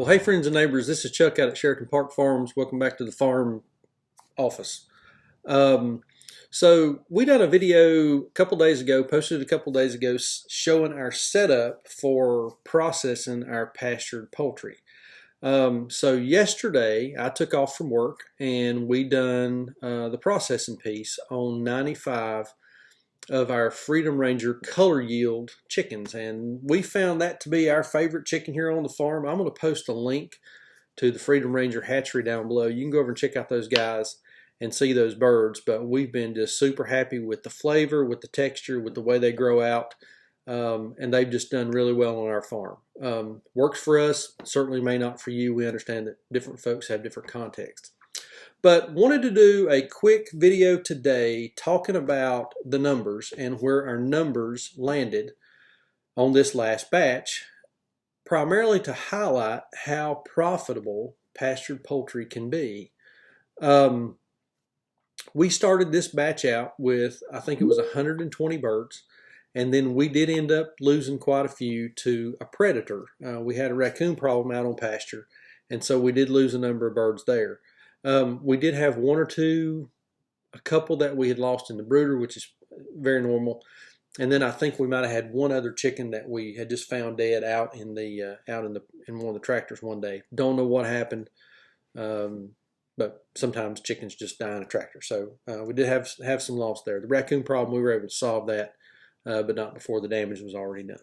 Well, hey friends and neighbors, this is Chuck out at Sheraton Park Farms. Welcome back to the farm office. Um, so we done a video a couple days ago, posted a couple days ago, showing our setup for processing our pastured poultry. So yesterday I took off from work and we done the processing piece on 95 of our Freedom Ranger color yield chickens, and we found that to be our favorite chicken here on the farm. I'm going to post a link to the Freedom Ranger hatchery down below. You can go over and check out those guys and see those birds, but we've been just super happy with the flavor, with the texture, with the way they grow out, and they've just done really well on our farm. Works for us, certainly may not for you. We understand that different folks have different contexts. But wanted to do a quick video today talking about the numbers and where our numbers landed on this last batch, primarily to highlight how profitable pastured poultry can be. We started this batch out with, I think it was 120 birds, and then we did end up losing quite a few to a predator. We had a raccoon problem out on pasture, and so we did lose a number of birds there. We did have a couple that we had lost in the brooder, which is very normal. And then I think we might have had one other chicken that we had just found dead out in one of the tractors one day. Don't know what happened, but sometimes chickens just die in a tractor. So we did have some loss there. The raccoon problem, we were able to solve that, but not before the damage was already done.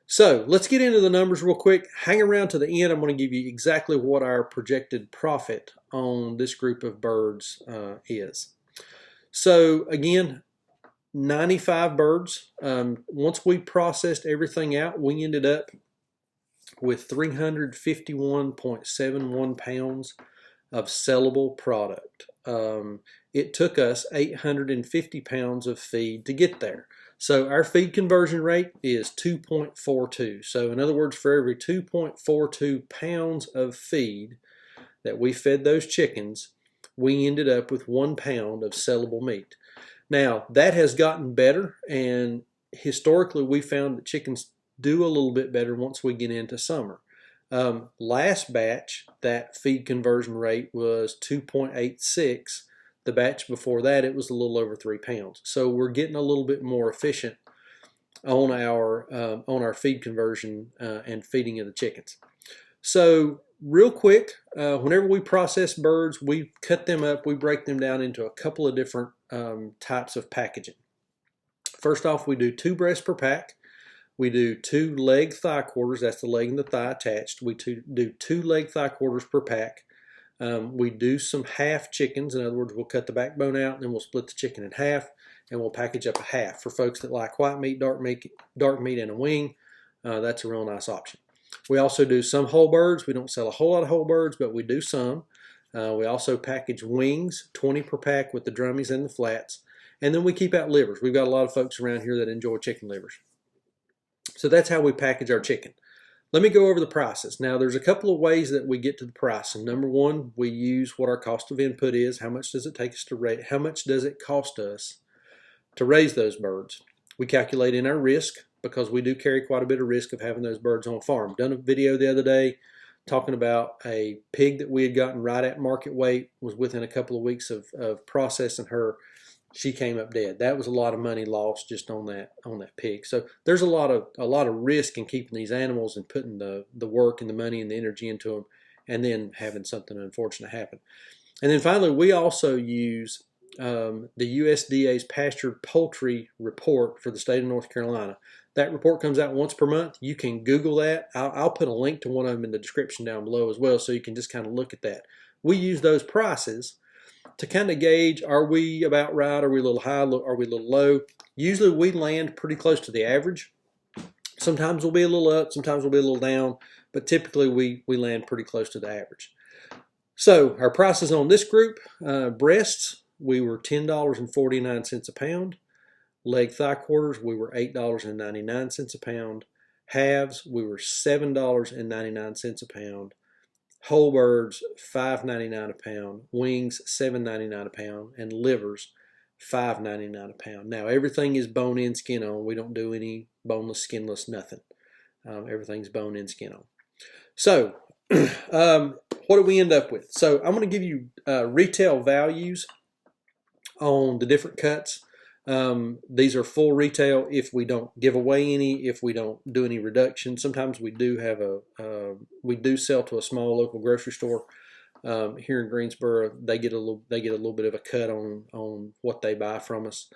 So let's get into the numbers real quick. Hang around to the end. I'm going to give you exactly what our projected profit on this group of birds is. So again, 95 birds. Once we processed everything out, we ended up with 351.71 pounds of sellable product. It took us 850 pounds of feed to get there. So our feed conversion rate is 2.42. So in other words, for every 2.42 pounds of feed that we fed those chickens, we ended up with 1 pound of sellable meat. Now that has gotten better, and historically we found that chickens do a little bit better once we get into summer. Last batch, that feed conversion rate was 2.86. The batch before that, it was a little over 3 pounds. So we're getting a little bit more efficient on our feed conversion and feeding of the chickens. So real quick, whenever we process birds, we cut them up, we break them down into a couple of different types of packaging. First off, we do 2 breasts per pack. We do 2 leg thigh quarters, that's the leg and the thigh attached. We do 2 leg thigh quarters per pack. We do some half chickens. In other words, we'll cut the backbone out and then we'll split the chicken in half and we'll package up a half. For folks that like white meat, dark meat, and a wing, that's a real nice option. We also do some whole birds. We don't sell a whole lot of whole birds, but we do some. We also package wings, 20 per pack with the drummies and the flats. And then we keep out livers. We've got a lot of folks around here that enjoy chicken livers. So that's how we package our chicken. Let me go over the prices. Now, there's a couple of ways that we get to the price. And number one, we use what our cost of input is. How much does it take us to raise? How much does it cost us to raise those birds? We calculate in our risk, because we do carry quite a bit of risk of having those birds on farm. Done a video the other day talking about a pig that we had gotten right at market weight, was within a couple of weeks of processing her. She came up dead. That was a lot of money lost just on that pig. So there's a lot of risk in keeping these animals and putting the work and the money and the energy into them, and then having something unfortunate happen. And then finally, we also use the USDA's pastured poultry report for the state of North Carolina. That report comes out once per month. You can Google that. I'll put a link to one of them in the description down below as well, so you can just kind of look at that. We use those prices to kind of gauge, are we about right, are we a little high, are we a little low? Usually we land pretty close to the average. Sometimes we'll be a little up, sometimes we'll be a little down, but typically we land pretty close to the average. So our prices on this group, breasts, we were $10.49 a pound. Leg thigh quarters, we were $8.99 a pound. Halves, we were $7.99 a pound. Whole birds, $5.99 a pound. Wings, $7.99 a pound. And livers, $5.99 a pound. Now, everything is bone-in, skin on. We don't do any boneless, skinless, nothing. Everything's bone-in, skin on. So, What do we end up with? So I'm going to give you retail values on the different cuts. These are full retail if we don't give away any, if we don't do any reduction. Sometimes we do have we do sell to a small local grocery store here in Greensboro. They get a little bit of a cut on what they buy from us.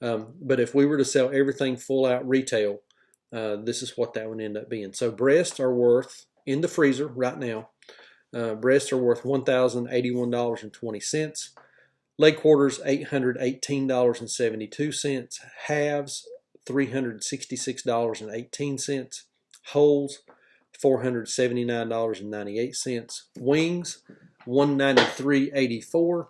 But if we were to sell everything full out retail, this is what that would end up being. So breasts are worth, in the freezer right now, breasts are worth $1,081.20. Leg quarters, $818.72. Halves, $366.18. Wholes, $479.98. Wings, $193.84.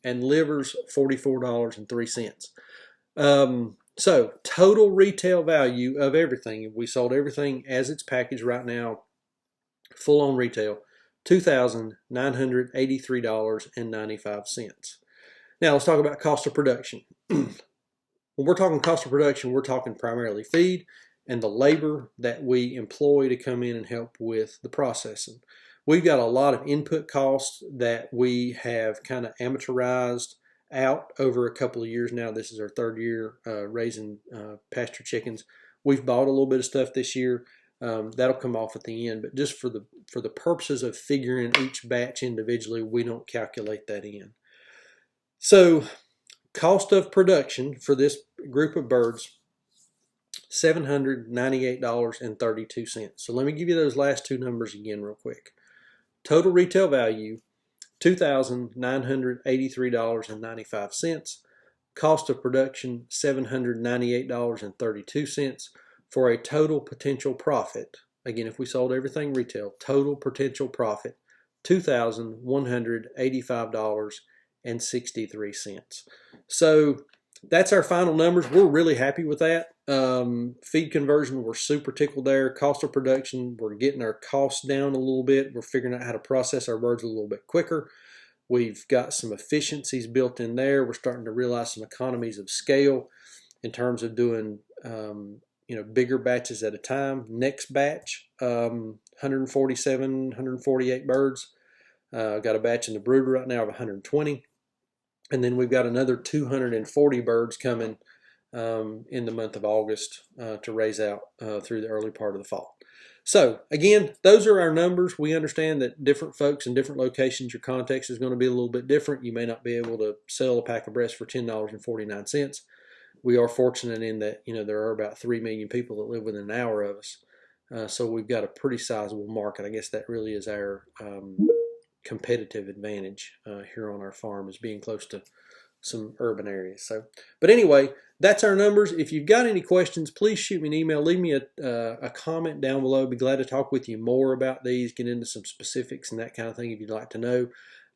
And livers, $44.03. So total retail value of everything, if we sold everything as it's packaged right now, full on retail, $2,983.95. Now let's talk about cost of production. When we're talking cost of production, we're talking primarily feed and the labor that we employ to come in and help with the processing. We've got a lot of input costs that we have kind of amateurized out over a couple of years now. This is our third year raising pasture chickens. We've bought a little bit of stuff this year. That'll come off at the end, but just for the purposes of figuring each batch individually, we don't calculate that in. So cost of production for this group of birds, $798.32. So let me give you those last two numbers again real quick. Total retail value, $2,983.95. Cost of production, $798.32, for a total potential profit. Again, if we sold everything retail, total potential profit, $2,185.63. So that's our final numbers. We're really happy with that. Feed conversion, we're super tickled there. Cost of production, we're getting our costs down a little bit. We're figuring out how to process our birds a little bit quicker. We've got some efficiencies built in there. We're starting to realize some economies of scale in terms of doing bigger batches at a time. Next batch, 147, 148 birds. Got a batch in the brooder right now of 120. And then we've got another 240 birds coming in the month of August to raise out through the early part of the fall. So again, those are our numbers. We understand that different folks in different locations, your context is going to be a little bit different. You may not be able to sell a pack of breasts for $10.49. We are fortunate in that there are about 3 million people that live within an hour of us. So we've got a pretty sizable market. I guess that really is our competitive advantage here on our farm, is being close to some urban areas. So, but anyway, that's our numbers. If you've got any questions, please shoot me an email. Leave me a comment down below. Be glad to talk with you more about these, get into some specifics and that kind of thing if you'd like to know.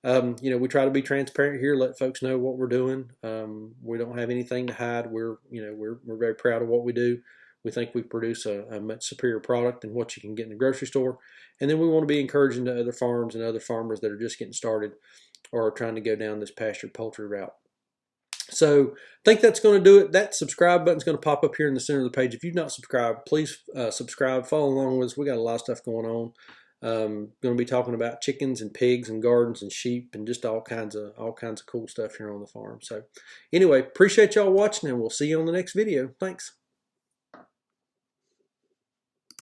We try to be transparent here, let folks know what we're doing. We don't have anything to hide. We're very proud of what we do. We think we produce a much superior product than what you can get in the grocery store. And then we want to be encouraging to other farms and other farmers that are just getting started or are trying to go down this pastured poultry route. So I think that's going to do it. That subscribe button is going to pop up here in the center of the page. If you've not subscribed, please subscribe. Follow along with us. We got a lot of stuff going on. Going to be talking about chickens and pigs and gardens and sheep and just all kinds of cool stuff here on the farm. So anyway, appreciate y'all watching, and we'll see you on the next video. Thanks.